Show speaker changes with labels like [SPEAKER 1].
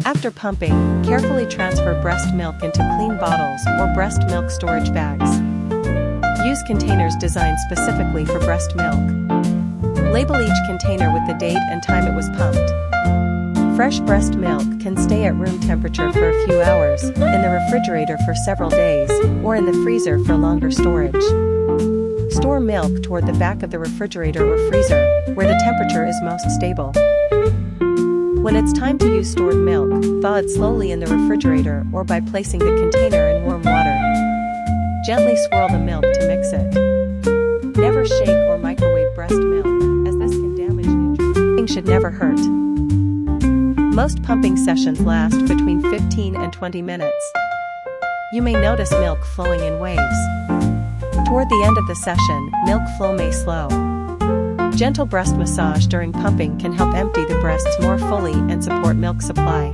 [SPEAKER 1] After pumping, carefully transfer breast milk into clean bottles or breast milk storage bags. Use containers designed specifically for breast milk. Label each container with the date and time it was pumped. Fresh breast milk can stay at room temperature for a few hours, in the refrigerator for several days, or in the freezer for longer storage. Store milk toward the back of the refrigerator or freezer, where the temperature is most stable. When it's time to use stored milk, thaw it slowly in the refrigerator or by placing the container in warm water. Gently swirl the milk to mix it. Never shake or microwave breast milk, as this can damage nutrients. Pumping should never hurt. Most pumping sessions last between 15 and 20 minutes. You may notice milk flowing in waves. Toward the end of the session, milk flow may slow. Gentle breast massage during pumping can help empty the breasts more fully and support milk supply.